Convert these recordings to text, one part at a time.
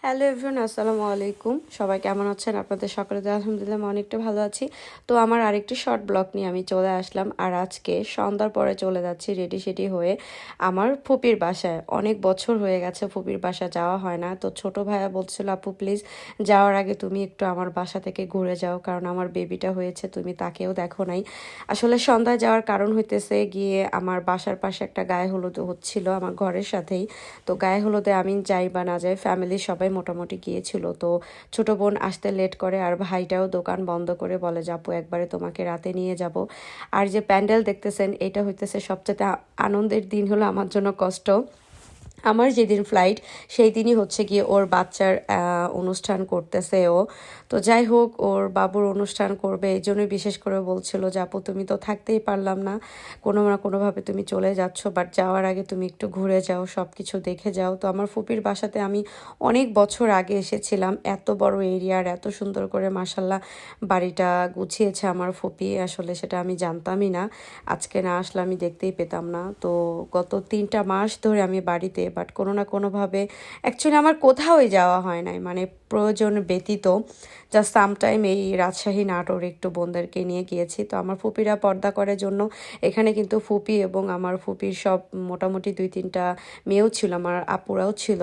Hello everyone, আসসালামু আলাইকুম। সবাই কেমন আছেন? আপনাদের সকলে তো আলহামদুলিল্লাহ আমি অনেকটা ভালো আছি। তো আমার আরেকটি শর্ট ব্লগ নিয়ে আমি চলে আসলাম। আর আজকে সন্ধ্যার পরে চলে যাচ্ছি রেডি সেডি হয়ে আমার ফুপির বাসায়। অনেক বছর হয়ে গেছে ফুপির বাসা যাওয়া হয় না। তো ছোট ভাইয়া বলছিল, আপু প্লিজ যাওয়ার আগে তুমি একটু আমার বাসা থেকে ঘুরে যাও, কারণ আমার বেবিটা হয়েছে, তুমি তাকেও দেখো নাই। আসলে সন্ধ্যায় যাওয়ার কারণ হইতেছে গিয়ে আমার বাসার পাশে একটা গায়ে হলুদ হচ্ছিল আমার ঘরের সাথেই। তো গায়ে হলুদে আমি যাই বা না যাই, ফ্যামিলির সবাই মোটামুটি গিয়েছিল। তো ছোট বোন আসতে লেট করে, আর ভাইটাও দোকান বন্ধ করে বলে, যাবো একবারে তোমাকে রাতে নিয়ে যাব। আর যে প্যান্ডেল দেখতেছেন, এটা হইতেছে সবচেয়ে আনন্দের দিন, হলো আমার জন্য কষ্ট। আমার যেদিন ফ্লাইট সেই দিনই হচ্ছে গিয়ে ওর বাচ্চার অনুষ্ঠান করতেছে ও। তো যাই হোক, ওর বাবুর অনুষ্ঠান করবে, এই জন্যই বিশেষ করে বলছিল যে আপু তুমি তো থাকতেই পারলাম না, কোনো না কোনোভাবে তুমি চলে যাচ্ছ, বাট যাওয়ার আগে তুমি একটু ঘুরে যাও, সব কিছু দেখে যাও। তো আমার ফুপির বাসাতে আমি অনেক বছর আগে এসেছিলাম। এত বড় এরিয়ার এত সুন্দর করে মাসাল্লাহ বাড়িটা গুছিয়েছে আমার ফুপি, আসলে সেটা আমি জানতামই না। আজকে না আসলে আমি দেখতেই পেতাম না। তো গত 3টা মাস ধরে আমি বাড়িতে, বাট কোনো না কোনোভাবে অ্যাকচুয়ালি আমার কোথাওই যাওয়া হয় নাই, মানে প্রয়োজন ব্যতীত। জাস্ট সামটাইম এই রাজশাহী নাটোর একটু বোনদেরকে নিয়ে গিয়েছি। তো আমার ফুপিরা পর্দা করার জন্য এখানে কিন্তু ফুপি এবং আমার ফুপির সব মোটামুটি 2-3টা মেয়েও ছিল, আমার আপুরাও ছিল।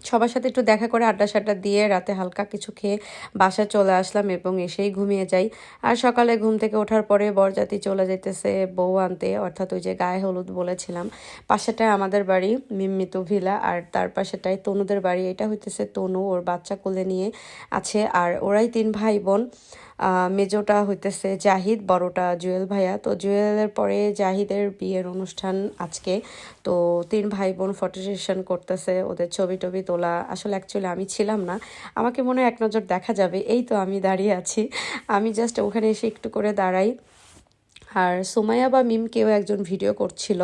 সবার সাথে একটু দেখা করে আড্ডা সাড্ডা দিয়ে রাতে হালকা কিছু খেয়ে বাসায় চলে আসলাম এবং এসেই ঘুমিয়ে যাই। আর সকালে ঘুম থেকে ওঠার পরে বরযাত্রী চলে যেতেছে বউ আনতে, অর্থাৎ ওই যে গায়ে হলুদ বলেছিলাম, পাশেটায় আমাদের বাড়ি মিম্মিতু ভিলা, আর তার পাশেটায় তনুদের বাড়ি। এটা হইতেছে তনু, ওর বাচ্চা কোলে নিয়ে আছে। আর ওরাই 3 ভাই বোন। মেজোটা হইতেছে জাহিদ, বড়টা জুয়েল ভাইয়া। তো জুয়েলের পরে জাহিদের বিয়ের অনুষ্ঠান আজকে। তো 3 ভাই বোন ফটো সেশন করতেছে, ওদের ছবি টবি তোলা। আসলে অ্যাকচুয়ালি আমি ছিলাম না, আমাকে মনে হয় এক নজর দেখা যাবে। এই তো আমি দাঁড়িয়ে আছি, আমি জাস্ট ওখানে এসে একটু করে দাঁড়াই। আর সুমাইয়া বা মিম কেউ একজন ভিডিও করছিল,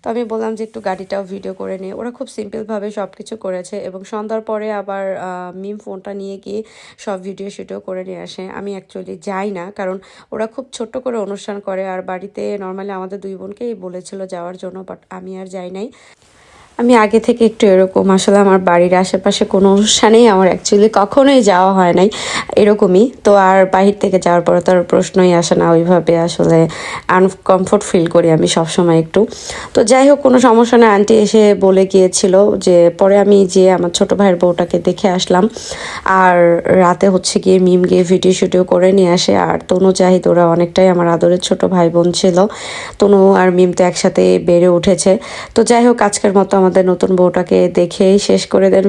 তো আমি বললাম যে একটু গাড়িটাও ভিডিও করে নিই। ওরা খুব সিম্পলভাবে সব কিছু করেছে এবং সন্ধ্যার পরে আবার মিম ফোনটা নিয়ে গিয়ে সব ভিডিও শিডিও করে নিয়ে আসে। আমি অ্যাকচুয়ালি যাই না, কারণ ওরা খুব ছোট্ট করে অনুষ্ঠান করে, আর বাড়িতে নর্মালি আমাদের 2 বোনকেই বলেছিল যাওয়ার জন্য, বাট আমি আর যাই নাই। আমি আগে থেকে একটু এরকম, আসলে আমার বাড়ির আশেপাশে কোনো অনুষ্ঠানেই আমার অ্যাকচুয়ালি কখনোই যাওয়া হয় নাই, এরকমই। তো আর বাহির থেকে যাওয়ার পরে তো আর প্রশ্নই আসে না, ওইভাবে আসলে আনকমফোর্ট ফিল করি আমি সবসময় একটু। তো যাই হোক, কোনো সমস্যা না, আন্টি এসে বলে গিয়েছিল যে পরে আমি যে আমার ছোটো ভাইয়ের বউটাকে দেখে আসলাম। আর রাতে হচ্ছে গিয়ে মিম গিয়ে ভিডিও শুটিও করে নিয়ে আসে। আর তনু জাহিদ ওরা অনেকটাই আমার আদরের ছোট ভাই বোন ছিল। তনু আর মিম তো একসাথে বেড়ে উঠেছে। তো যাই হোক, আজকের মতো আমাদের নতুন বউটাকে দেখেই শেষ করে দেন।